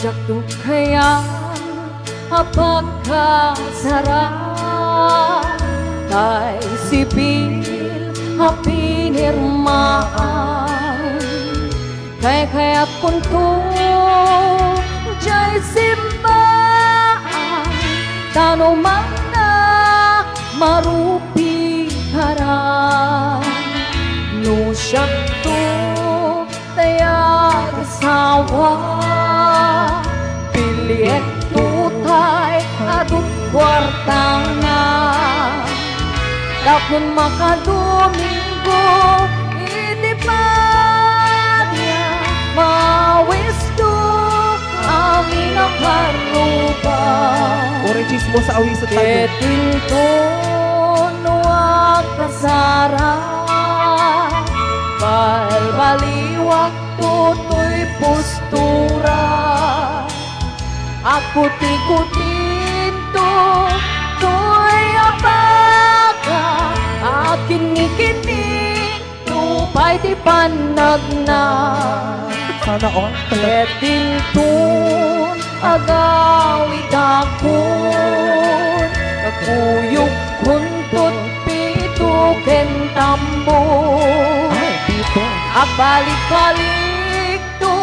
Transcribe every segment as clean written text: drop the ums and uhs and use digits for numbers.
Jak tu kaya apagkasarap tay sibil pinirmaan kaya punto jay simbaan tanuman na marupi harang no siyak to tayag sawa piliet tutay adut kwartanga tapon makadomingo hindi pa niya mawisto amin nakaruba Orange chismo sa awi sa tayo. Ketinto nuwag kasara balbaliwak tutoy postura ako tikutinto to'y apaga akin ikinig tupay di panagna Sana all. Ketintun agawid akon kakuyog kuntot pituken tambo Ay, dito. abalik-balik to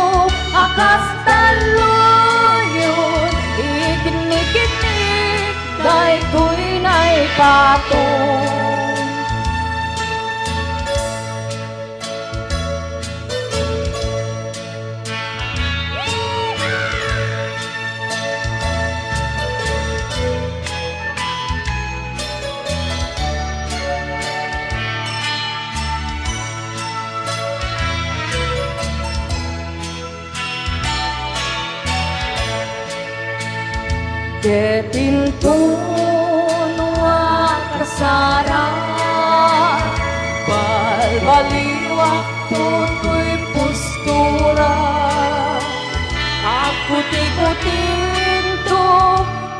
akas taluyon ikinig-inig dahil ko'y naipatong Ketintun wa kasara balbaliwak tutoy postura ako tikutinto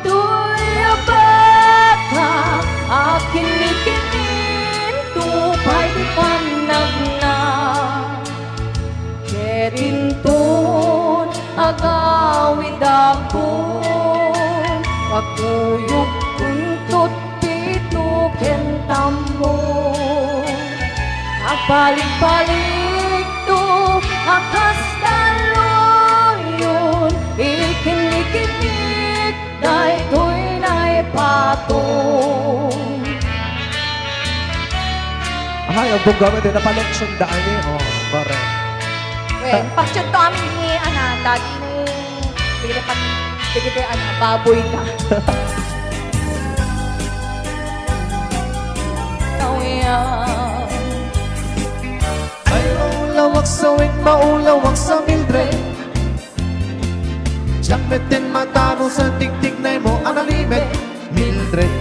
to'y abaka akin ikitin tupay di panagna Ketintun agawid ako Pagkuyog kuntot pituken tambo Agbalik-balik to akas taloyon Ikinig-inig dahil to'y naipatong Ay, ang bunga mo din na paleksyon daan eh. Oh, bare. Well, pagtiyot to amin ni dati ni Pilipan Sige baboy na. Ay, maulawak sa wing, maulawak sa Mildred. Jakmetin matano sa tiktik na mo analimet, Mildred.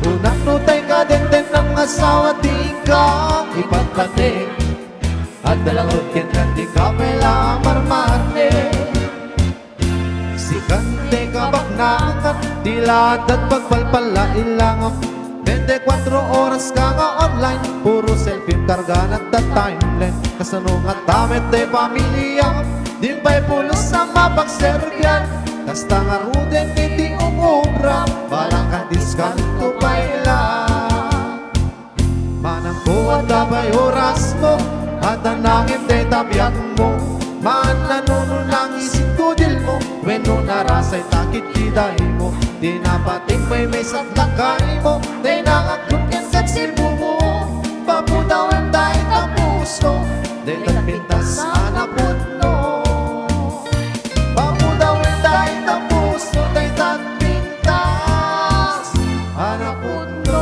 Unang nutay ka din ng asawa, di ka ipagpate. At dalangod kin di ka pala marmarte. Sikante ka baknakan, dilad at pagpalpala ilang 24 oras ka nga online, puro selfie karga at the timeline. Kasanong at damit de pamilya, di ba'y pulos sa mapagseryan. Kasta nga ruden hindi umubra, balang ka diskanto paila. Manang kuwan dabay oras mo, at anangin de tabiak mo. Mananuno ng isip ko dil mo, weno narasay takit kiday mo. Di napating may satlakay mo, di nangakot yan sa sibo mo. Paputawan tayo ng puso, di nagpintas sa naputno. Paputawan tayo ng puso, di nagpintas sa naputno.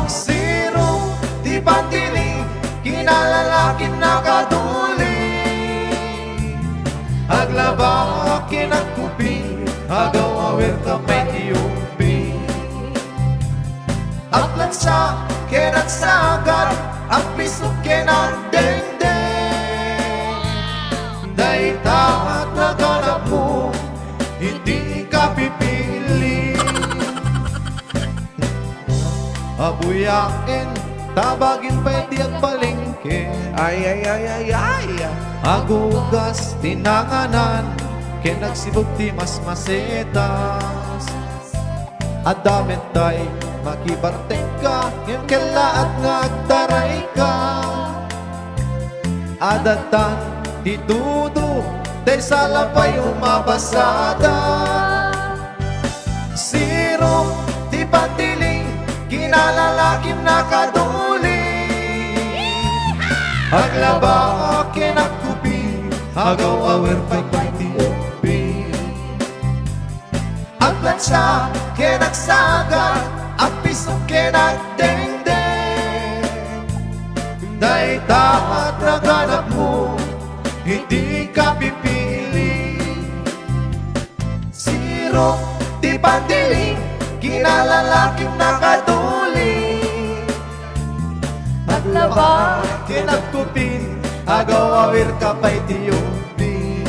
Zero, di pantili, kinalalakin nakaduli. Aglaba akin ang kupi, agaw awir ka may tiyupi. Aklan sa kinang sagat, ang piso kinang dengdeng. Dahil tahat na ganap mo, hindi ka pipili. Abuyain tabagin pa'y tiyag palengke. Ay, ay, ay, ay, ay. Agugas tinanganan, kinagsibog ti mas masetas. Adamet tay makibartek ka, yung kela at ngagtaray ka. Adatan ti dudu, tay salapay umabasada. Sirok ti patiling, kinalalakim nakaduli. Aglaba kinagkupi, agaw awer pay ti upi. Aglansa kinagsaga, ang piso kinagdengdeng. Day tapat na ganap mo, hindi ka pipili. Sirok di pandiling, kinalalakim nakaduli. Paglaba kinagkupin, agaw awir ka pa'y tiyubi.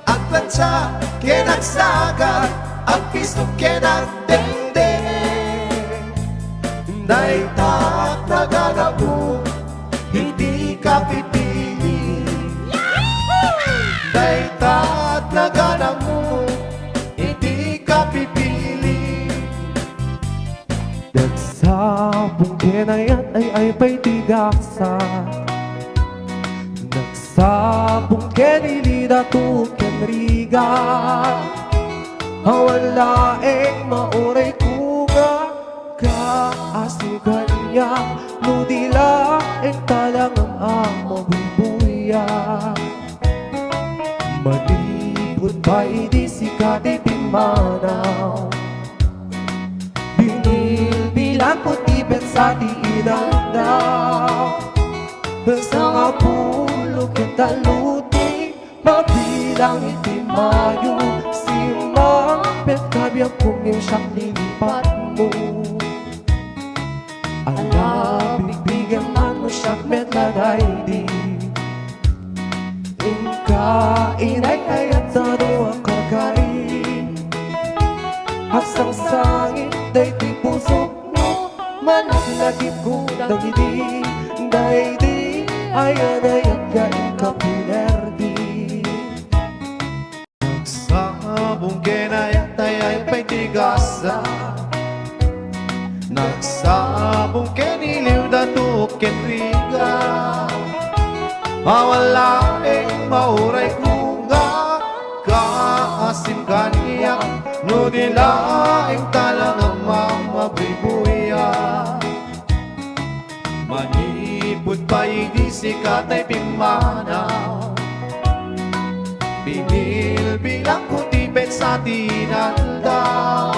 Ang plansa kinagsaga, ang piso kinagdengdeng. Day tak na gagabu, hindi ka pipili. Day tak na gagabu, hindi ka pipili. Nagsabong kinayat ay pa'y tigaksan. Nagsabong kinilida tu kenrigan. Hawalaeng mauray kuga, kaasigan niya. Nudila ang talangang ang mabubuya. Malibot pa'y di sikat ipimanaw. Binilbilang putipet sa diinan daw. Sa nga pulog yung taluti, mabilang itimayo. Simang petkabyang kung yung siyang lilipat mo. Ala, bigyan man mo siyang metladay di. Inka, inay ayat sa doang kakain. Haksang sangit, day ti pusok mo. Managlagip ko dagidi, day di. Ayan ayat gain ka pinerdi. Nagsabong kinayat ay pa'y tigasa. Nagsabong kiniliw datu kenriga. Mawalaeng mauray kunga, kaasim kaniya. Nudilaeng talangang mamabibuya. Manipod pa'y di sikat ay pimanaw. Binilbilang kutipet sa tinan daw.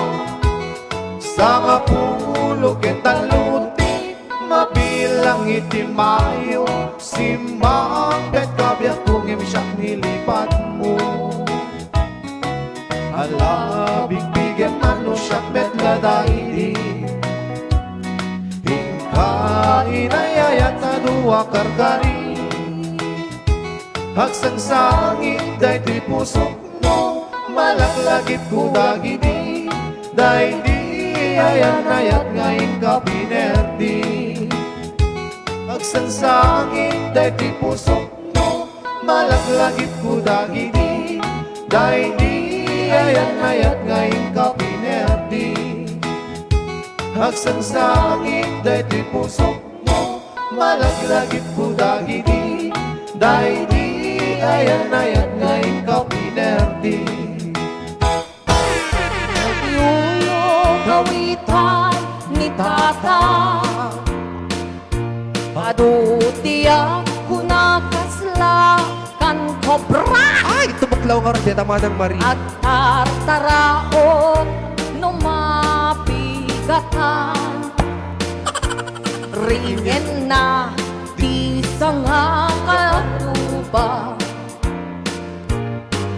Sa mapulog et taluti, mabilang itimayo. Simang petkabyang kung imsyak nilipat mo. Ala, bigbigyan ano siyak betladaydi. Inayayat na duwa karkari. Hagsang sangit, day ti pusok mo. Malaklagit ko dagidi. Day di ayan-ayat ngayon ka pinerdi. Hagsang sangit, day ti pusok mo. Malaklagit ko dagidi. Day di ayan-ayat ngayon ka pinerdi. Hagsang sangit, day ti pusok mo. Malaglagit ko dagidi. Day di ayan-ayat ngayon ka pinerdi. Naglulo kawitan ni tata. Padutiyak ko nakasla kan kobra. Ay, tumaklaw nga rin dito manang Marie. At tartaraon numapigatan. Ringen na di sa nga katuba.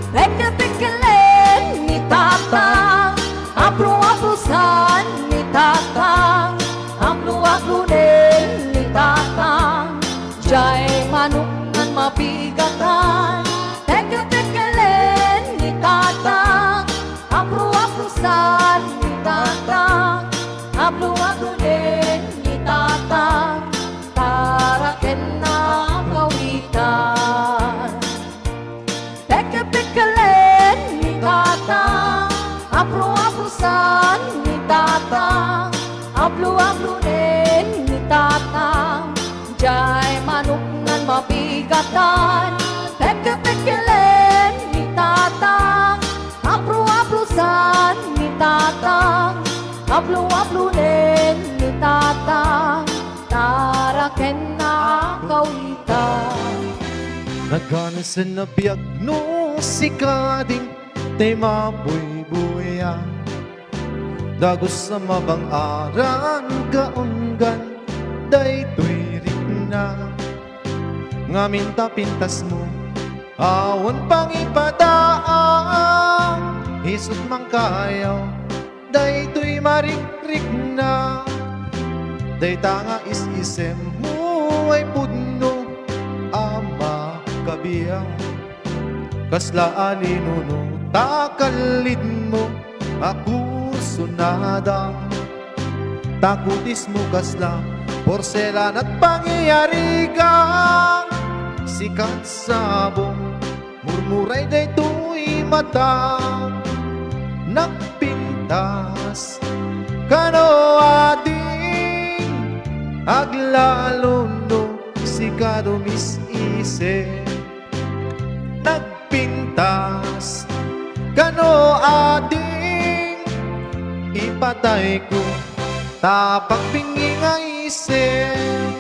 Peke-pekelen ni tatang, apro-aprosan ni tatang, apro-aprunin ni tatang. Diya'y manungan mapigatan. Peke-pekelen ni tatang, apro-aprosan ni tatang, apro-aprunin ni tatang. kabigatan. Peke-pekelen ni tatang, aplu-aplusan ni tatang, aplu-aplunen ni tatang, taraken na kawitan. Nagana sa nabiyag no si kading tay mabuy-buya. Dagos sa mabang aran kaunggan daytoy na ngamin tapintas mo awan pang ipadaang isot mang kayaw daytoy marikrik na day tanga is-isem mo ay pudno ama kabiyaw kasla alinuno takalid mo ako sunada takutis mo kasla porselan at pangyayari kang sikat sabong murmuray daytoy mata nagpintas kano ating aglalono si kadumis ise nagpintas kano ating ipatay ko tapang pingi nga isip.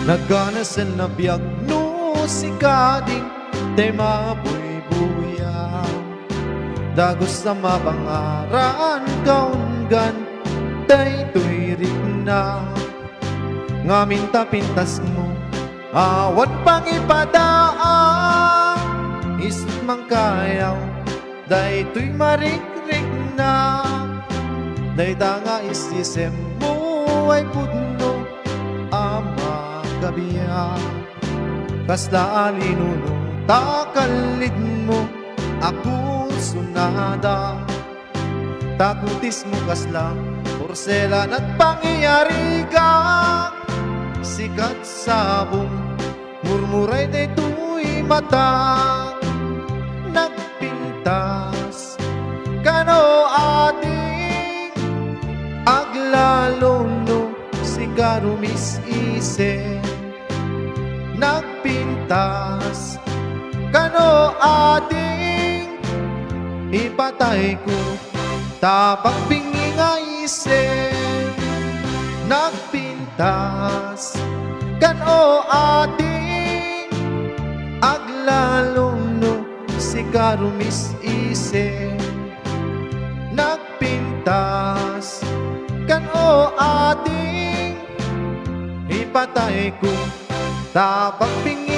Nagana sa nabiyag no si kading tay mabuy-buya. Dagos sa mabangaran kaunggan daytoy na ngamin tapintas mo awan pang ipadaan isip mang kayaw daytoy marikrik na day tanga isisem mo ay pudno ama kabiya kasla alinuno takalid mo ako sunada takutis mo kasla porselan at pangyayari kang sikat sabong murmuray daytoy mata nagpintas kano ating aglalono si karumis ise nagpintas kano ating ipatay ko tapang pingi nga ise nagpintas kano ating aglalono si karumis ise nagpintas kano ating ipatay ko tapang pingi